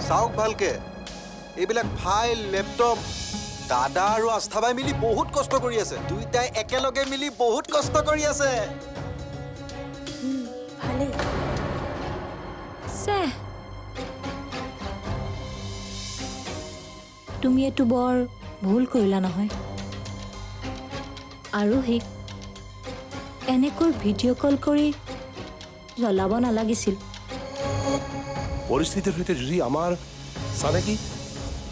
চাওক ভালকে এইবিলাক ফাইল লেপটপ দাদা আৰু আস্থাবাই মিলি বহুত কষ্ট কৰি আছে দুইটাই একেলগে মিলি বহুত কষ্ট কৰি আছে ভালে সে তুমি এটো বৰ ভুল কৰিলা নহয় আৰু হে এনেকৈ ভিডিঅ' কল কৰি জ্বলাব নালাগিছিল পৰিস্থিতিৰ সৈতে যুঁজি আমাৰ চানেকি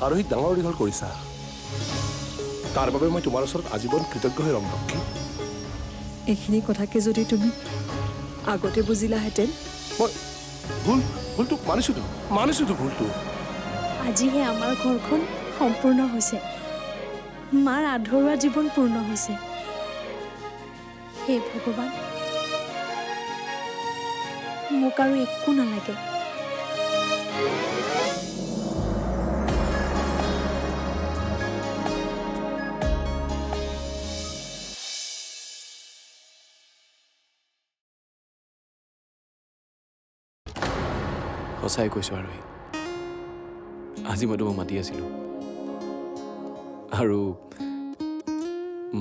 আৰু সি ডাঙৰ দীঘল কৰিছা তাৰ বাবে মই তোমাৰ ওচৰত আজীৱন কৃতজ্ঞ হৈ ৰম লক্ষী এইখিনি কথাকে যদি তুমি আগতে বুজিলাহেঁতেন মই ভুলটো মানিছোতো ভুলটো আজিহে আমাৰ ঘৰখন সম্পূৰ্ণ হৈছে মাৰ আধৰুৱা জীৱন পূৰ্ণ হৈছে হে ভগৱান মোক আৰু একো নালাগে সঁচাই কৈছোঁ আৰু আজি মই তোমাক মাতি আছিলোঁ আৰু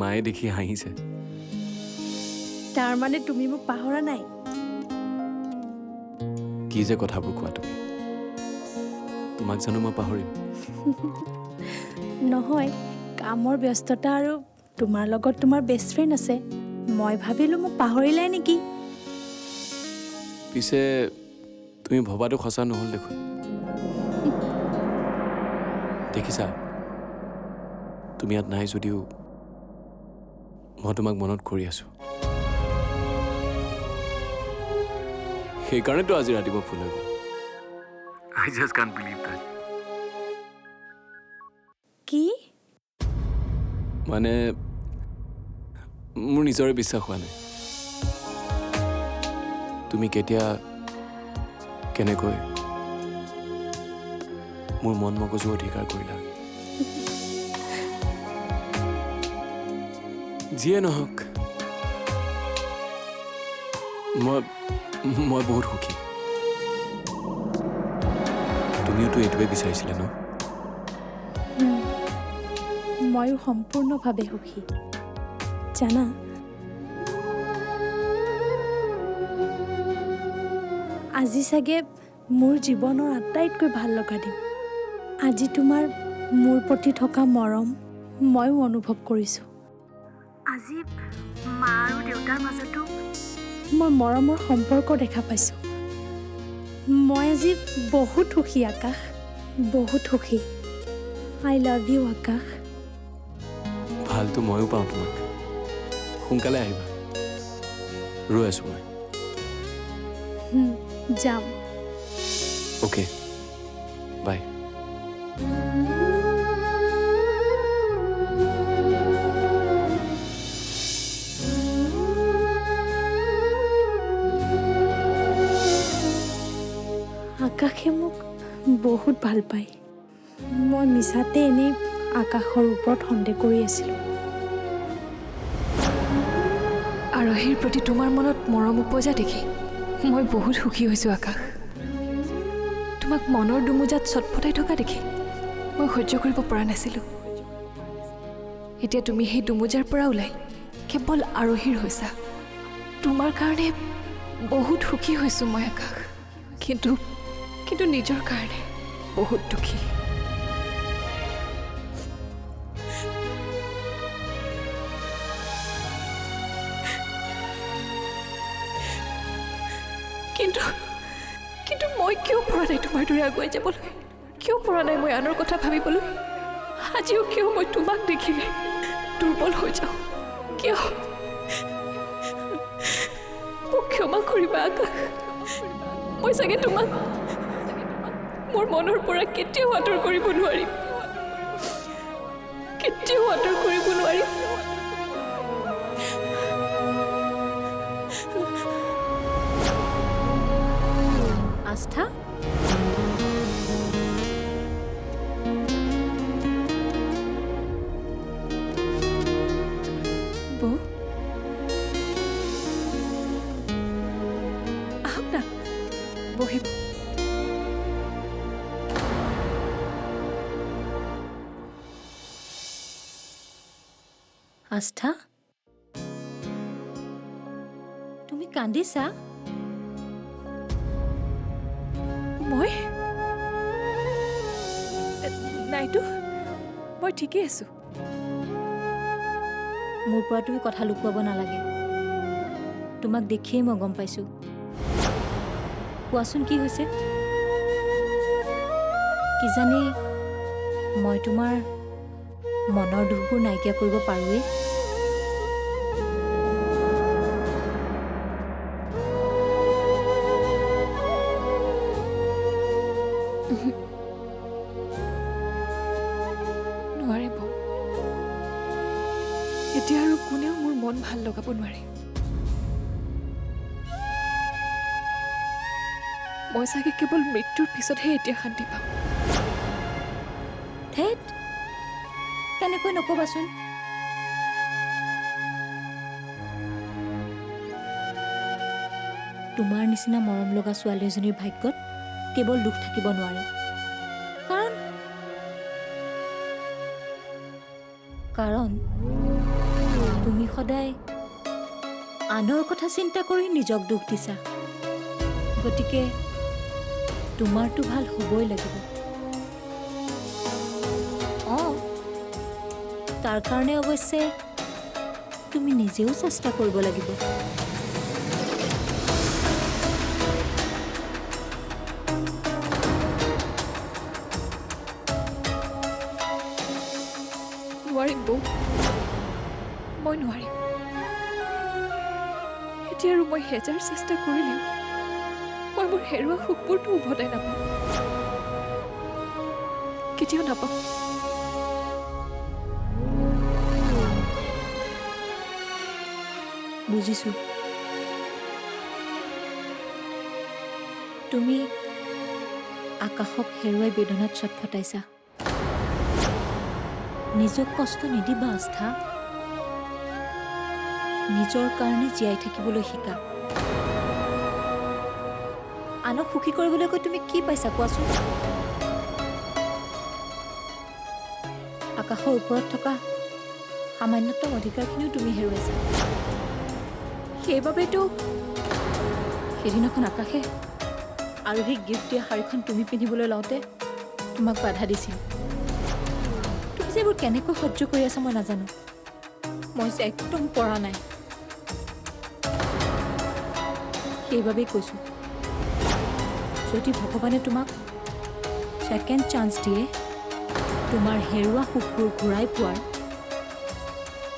মায়ে দেখি হাঁহিছে তাৰ মানে তুমি মোক পাহৰা নাই কি যে কথাবোৰ কোৱা তুমি তোমাক জানো মই পাহৰিম নহয় কামৰ ব্যস্ততা আৰু তোমাৰ লগত তোমাৰ বেষ্ট ফ্ৰেণ্ড আছে মই ভাবিলোঁ মোক পাহৰিলাই নেকি পিছে তুমি ভবাটো সঁচা নহ'ল দেখোন দেখিছা তুমি ইয়াত নাই যদিও মই তোমাক মনত কৰি আছোঁ সেইকাৰণেতো আজি ৰাতিপুৱা ফুল হৈ গ'ল I just can't believe that কি মানে মোৰ নিজৰে বিশ্বাস হোৱা নাই তুমি কেতিয়া কেনেকৈ মোৰ মন মগজু অধিকাৰ কৰিলা যিয়ে নহওক মই বহুত সুখী তুমিওতো এইটোৱে বিচাৰিছিলা ন ময়ো সম্পূৰ্ণভাৱে সুখী জানা আজি চাগে মোৰ জীৱনৰ আটাইতকৈ ভাল লগা দিন আজি তোমাৰ মোৰ প্ৰতি থকা মৰম ময়ো অনুভৱ কৰিছোঁ আজি মা আৰু দেউতাৰ মাজতো মই মৰমৰ সম্পৰ্ক দেখা পাইছোঁ মই আজি বহুত সুখী আকাশ বহুত সুখী আই লাভ ইউ আকাশ ভালটো ময়ো পাওঁ তোমাক সোনকালে আহিবা ৰৈ আছোঁ মই যাম অ'কে বাই আকাশে মোক বহুত ভাল পায় মই মিছাতে এনেই আকাশৰ ওপৰত সন্দেহ কৰি আছিলোঁ আৰোহীৰ প্ৰতি তোমাৰ মনত মৰম উপজা দেখি মই বহুত সুখী হৈছোঁ আকাশ তোমাক মনৰ দুমোজাত চটফটাই থকা দেখি মই সহ্য কৰিব পৰা নাছিলোঁ এতিয়া তুমি সেই দুমোজাৰ পৰা ওলাই কেৱল আৰোহীৰ হৈছা তোমাৰ কাৰণে বহুত সুখী হৈছোঁ মই আকাশ কিন্তু নিজৰ কাৰণে বহুত দুখী কিন্তু মই কিয় পৰা নাই তোমাৰ দৰে আগুৱাই যাবলৈ কিয় পৰা নাই মই আনৰ কথা ভাবিবলৈ আজিও কিয় মই তোমাক দেখিলে দুৰ্বল হৈ যাওঁ কিয় মোক ক্ষমা কৰিবা আকাশ মই চাগে তোমাক মোৰ মনৰ পৰা কেতিয়াও আঁতৰ কৰিব নোৱাৰিম কেতিয়াও আঁতৰ কৰিব নোৱাৰিম আস্থা বৌ আহক না বহিব আস্থা তুমি কান্দিছা মই নাইতো মই ঠিকেই আছোঁ মোৰ পৰা তুমি কথা লুকুৱাব নালাগে তোমাক দেখিয়েই মই গম পাইছোঁ কোৱাচোন কি হৈছে কিজানি মই তোমাৰ মনৰ দুখবোৰ নাইকিয়া কৰিব পাৰোঁৱেই নোৱাৰে বৌ এতিয়া আৰু কোনেও মোৰ মন ভাল লগাব নোৱাৰে মই চাগে কেৱল মৃত্যুৰ পিছতহে এতিয়া শান্তি পাম ধেত কেনেকৈ নক'বাচোন তোমাৰ নিচিনা মৰম লগা ছোৱালী এজনীৰ ভাগ্যত কেৱল দুখ থাকিব নোৱাৰে কাৰণ তুমি সদায় আনৰ কথা চিন্তা কৰি নিজক দুখ দিছা গতিকে তোমাৰতো ভাল হ'বই লাগিব তাৰ কাৰণে অৱশ্যে তুমি নিজেও চেষ্টা কৰিব লাগিব নোৱাৰিম বৌ মই নোৱাৰিম এতিয়া আৰু মই হেজাৰ চেষ্টা কৰিলেও মই মোৰ হেৰুৱা সুখবোৰতো উভতাই নাপাওঁ কেতিয়াও নাপাওঁ বুজিছোঁ তুমি আকাশক হেৰুৱাই বেদনাত ছটফটাইছা নিজক কষ্ট নিদিবা আস্থা নিজৰ কাৰণে জীয়াই থাকিবলৈ শিকা আনক সুখী কৰিবলৈ গৈ তুমি কি পাইছা কোৱাচোন আকাশৰ ওপৰত থকা সামান্যতম অধিকাৰখিনিও তুমি হেৰুৱাইছা সেইবাবেতো সেইদিনাখন আকাশে আৰোহীক গিফ্ট দিয়া শাৰীখন তুমি পিন্ধিবলৈ লওঁতে তোমাক বাধা দিছিল তুমি যে এইবোৰ কেনেকৈ সহ্য কৰি আছা মই নাজানো মই যে একদম পৰা নাই সেইবাবেই কৈছোঁ যদি ভগৱানে তোমাক ছেকেণ্ড চান্স দিয়ে তোমাৰ হেৰুৱা সুখবোৰ ঘূৰাই পোৱাৰ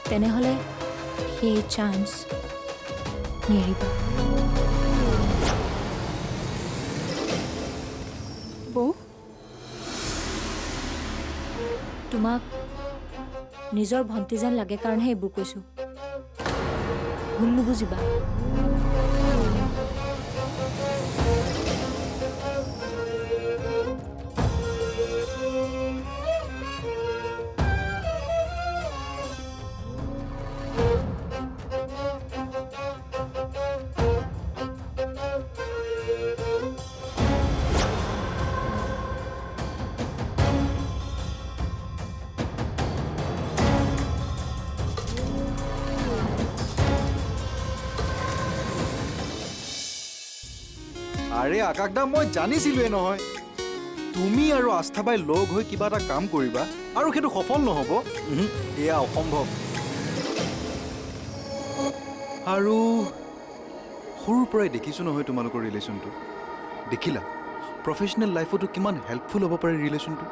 তেনেহ'লে সেই চান্স নেৰিবা বৌ তোমাক নিজৰ ভণ্টি যেন লাগে কাৰণেহে এইবোৰ কৈছোঁ ভুল নুবুজিবা আৰে আকাশদা মই জানিছিলোৱে নহয় তুমি আৰু আস্থাবাই লগ হৈ কিবা এটা কাম কৰিবা আৰু সেইটো সফল নহ'ব এয়া অসম্ভৱ আৰু সৰুৰ পৰাই দেখিছোঁ নহয় তোমালোকৰ ৰিলেশ্যনটো দেখিলা প্ৰফেশ্যনেল লাইফতো কিমান হেল্পফুল হ'ব পাৰে ৰিলেশ্যনটো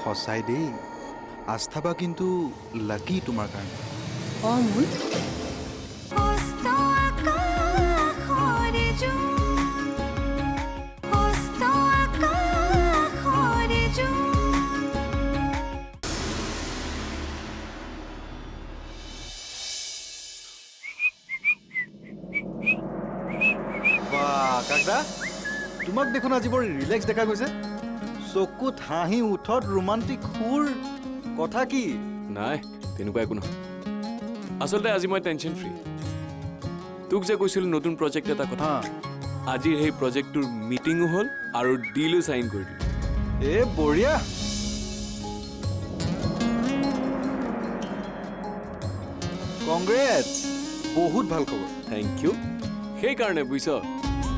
সঁচাই দেই আস্থাবা কিন্তু লাকি তোমাৰ কাৰণে মোৰ কাকদা তোমাক দেখোন আজি বৰ ৰিলেক্স দেখা গৈছে চকুত হাঁহি উঠত ৰোমান্টিক সুৰ কথা কি নাই তেনেকুৱা একো নহয় আচলতে আজি মই টেনশ্যন ফ্ৰী তোক যে কৈছিলোঁ নতুন প্ৰজেক্ট এটা কথা আজিৰ সেই প্ৰজেক্টটোৰ মিটিঙো হ'ল আৰু ডিলো চাইন কৰি দিলোঁ এ বঢ়িয়া কংগ্ৰেটছ বহুত ভাল খবৰ থেংক ইউ সেইকাৰণে বুজিছ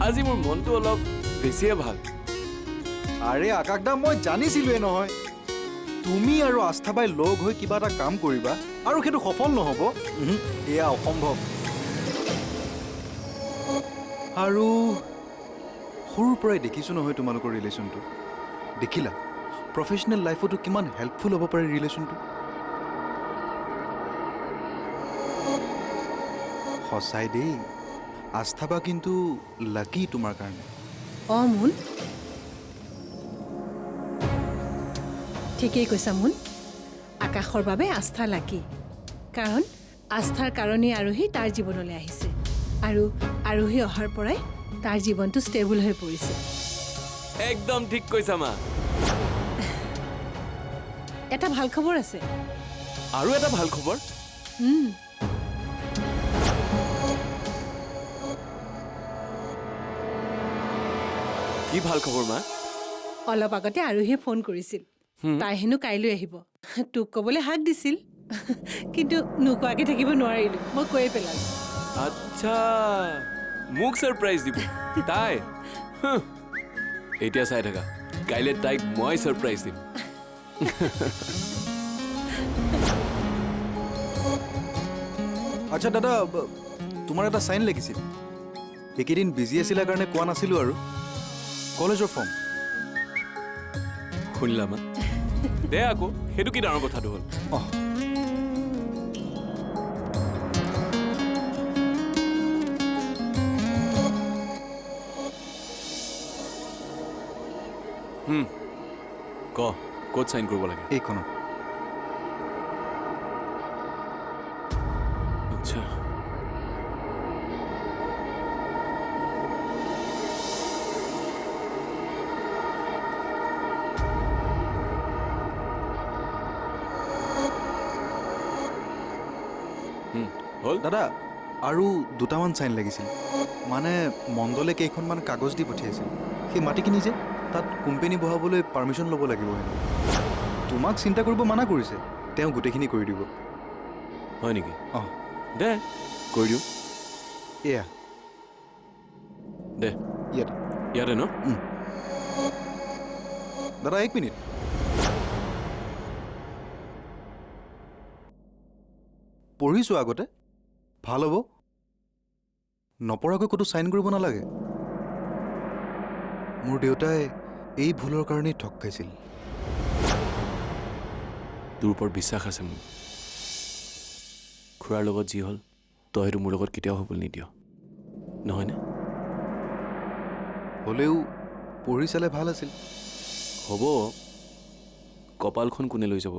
আজি মোৰ মনটো অলপ বেছিয়ে ভাল আৰে আকাশ দা মই জানিছিলোৱে নহয় তুমি আৰু আস্থাবাই লগ হৈ কিবা এটা কাম কৰিবা আৰু সেইটো সফল নহ'ব এয়া অসম্ভৱ আৰু সৰুৰ পৰাই দেখিছোঁ নহয় তোমালোকৰ ৰিলেশ্যনটো দেখিলা প্ৰফেশ্যনেল লাইফতো কিমান হেল্পফুল হ'ব পাৰে ৰিলেশ্যনটো সঁচাই দেই আস্থাবা কিন্তু লাকি তোমাৰ কাৰণে মুন ঠিকেই কৈছা মুন আকাশৰ বাবে আস্থা লাকি কাৰণ আস্থাৰ কাৰণেই আৰোহী তাৰ জীৱনলৈ আহিছে আৰু আৰোহী অহাৰ পৰাই তাৰ জীৱনটো ষ্টেবল হৈ পৰিছে একদম ঠিক কৈছা মা এটা ভাল খবৰ আছে আৰু এটা ভাল খবৰ কি ভাল খবৰ মা অলপ আগতে আৰোহীয়ে ফোন কৰিছিল তাই হেনো কাইলৈ আহিব তোক ক'বলৈ হাক দিছিল কিন্তু নোকোৱাকৈ থাকিব নোৱাৰিলোঁ মই কৈয়ে পেলালোঁ আচ্ছা মোক ছাৰপ্ৰাইজ দিব তাই এতিয়া চাই থাকা কাইলৈ তাইক মই ছাৰপ্ৰাইজ দিম আচ্ছা দাদা তোমাৰ এটা চাইন লাগিছিল এইকেইদিন বিজি আছিলা কাৰণে কোৱা নাছিলোঁ আৰু কলেজৰ ফৰ্ম শুনিলা মা দে আকৌ সেইটো কি ডাঙৰ কথাটো হ'ল অঁ ক'ত চাইন কৰিব লাগে এইখনত আচ্ছা হ'ল দাদা আৰু দুটামান চাইন লাগিছিল মানে মণ্ডলে কেইখনমান কাগজ দি পঠিয়াইছিল সেই মাটিখিনি যে তাত কোম্পানী বহাবলৈ পাৰ্মিশ্যন ল'ব লাগিব হেনো তোমাক চিন্তা কৰিব মানা কৰিছে তেওঁ গোটেইখিনি কৰি দিব হয় নেকি অঁ দে কৰি দিওঁ এয়া দে ইয়াতে ইয়াতে ন দাদা এক মিনিট পঢ়িছোঁ আগতে ভাল হ'ব নপঢ়াকৈ ক'তো চাইন কৰিব নালাগে মোৰ দেউতাই এই ভুলৰ কাৰণেই ঠগ খাইছিল তোৰ ওপৰত বিশ্বাস আছে মোৰ খুৰাৰ লগত যি হ'ল তই সেইটো মোৰ লগত কেতিয়াও হ'বলৈ নিদিয় নহয়নে হ'লেও পঢ়ি চালে ভাল আছিল হ'ব কপালখন কোনে লৈ যাব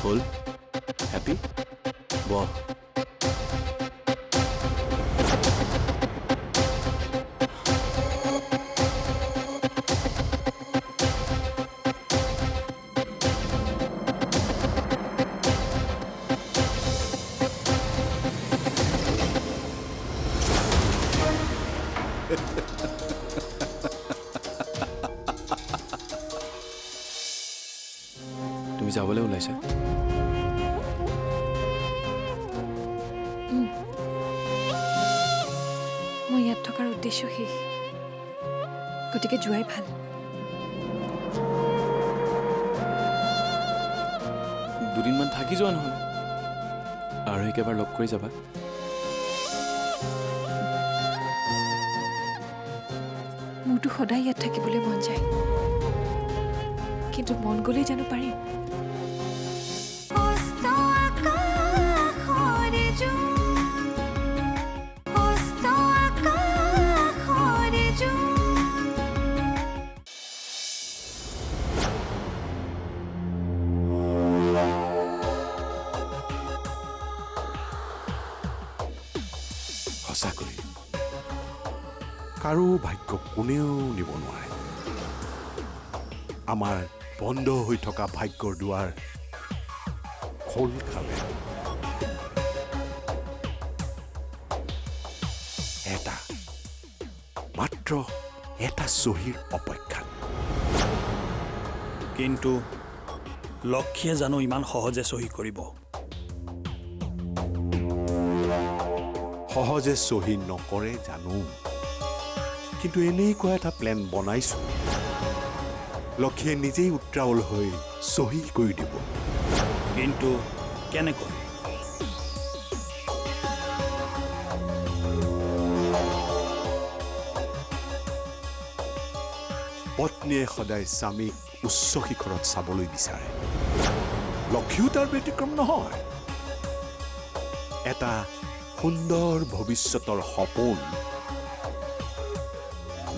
হ'ল হেপী বহ তুমি যাবলৈ ওলাইছা মই ইয়াত থকাৰ উদ্দেশ্য শেষ গতিকে যোৱাই ভাল দুদিনমান থাকি যোৱা নহ'লে আৰু একেবাৰে লগ কৰি যাবা মোৰতো সদায় ইয়াত থাকিবলৈ মন যায় কিন্তু মন গ'লেই জানো পাৰিম সঁচাকৈ কাৰো ভাগ্য কোনেও নিব নোৱাৰে। আমাৰ বন্ধ হৈ থকা ভাগ্যৰ দুৱাৰ খোল খালে এটা মাত্ৰ এটা চহীৰ অপেক্ষাত। কিন্তু লক্ষ্মীয়ে জানো ইমান সহজে চহী কৰিব? সহজে চহী নকৰে জানো, কিন্তু এনেকুৱা এটা প্লেন বনাইছো লক্ষ্মীয়ে নিজেই উত্ৰাৱল হৈ চহী কৰি দিব। কিন্তু কেনেকৈ? পত্নীয়ে সদায় স্বামীক উচ্চ শিখৰত চাবলৈ বিচাৰে। লক্ষ্মীও তাৰ ব্যতিক্ৰম নহয়। এটা সুন্দৰ ভৱিষ্যতৰ সপোন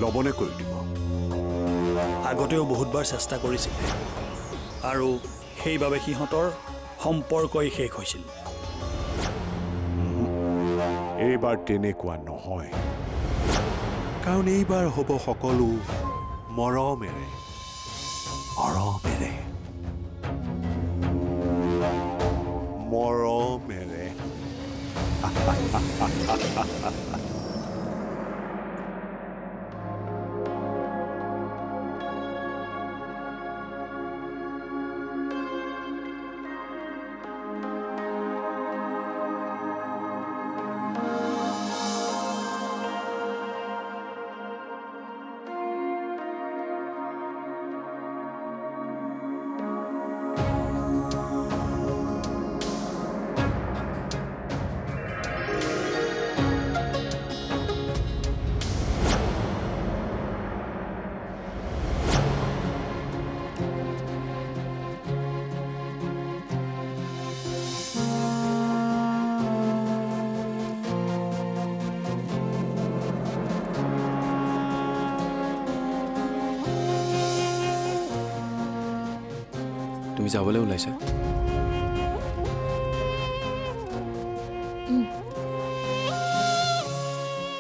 লবনে কৰি দিব। আগতেও বহুতবাৰ চেষ্টা কৰিছিলে আৰু সেইবাবে সিহঁতৰ সম্পৰ্কই শেষ হৈছিল। এইবাৰ তেনেকুৱা নহয়, কাৰণ এইবাৰ হ'ব সকলো মৰমেৰে মৰমেৰে মৰমেৰে। তুমি যাবলৈ ওলাইছা?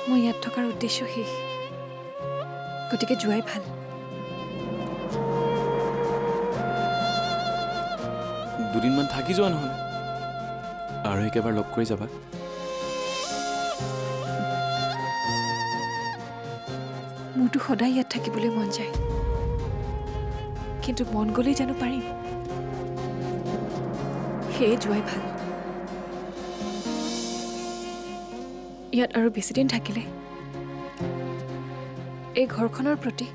মই ইয়াত থকাৰ উদ্দেশ্য শেষ, গতিকে যোৱাই ভাল। দুদিনমান থাকি যোৱা নহ'লে, আৰু একেবাৰে লগ কৰি যাবা। মোৰতো সদায় ইয়াত থাকিবলৈ মন যায়, কিন্তু মন গ'লেই জানো পাৰিম? সেয়ে যোৱাই ভাল। ইয়াত আৰু বেছিদিন থাকিলে এই ঘৰখনৰ প্ৰতি,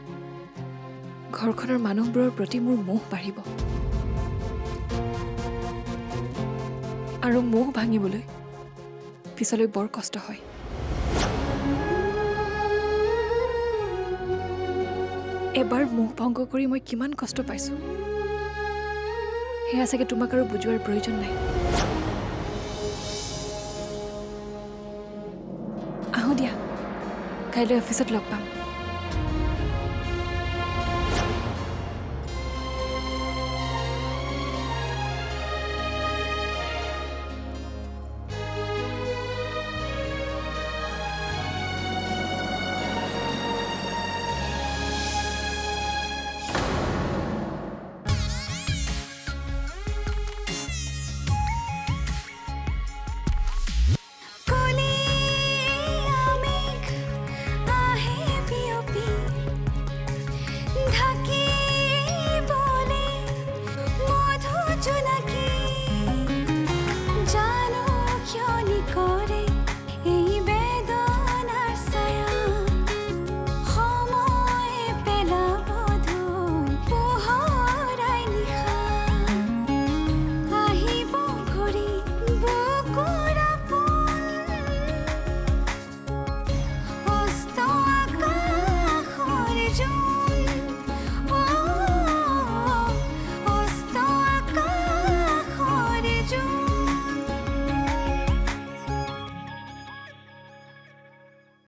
ঘৰখনৰ মানুহবোৰৰ প্ৰতি মোৰ মোহ বাঢ়িব, আৰু মোহ ভাঙিবলৈ পিছলৈ বৰ কষ্ট হয়। এবাৰ মোহ ভংগ কৰি মই কিমান কষ্ট পাইছোঁ, সেয়া চাগে তোমাক আৰু বুজোৱাৰ প্ৰয়োজন নাই। আহোঁ দিয়া, কাইলৈ অফিচত লগ পাম।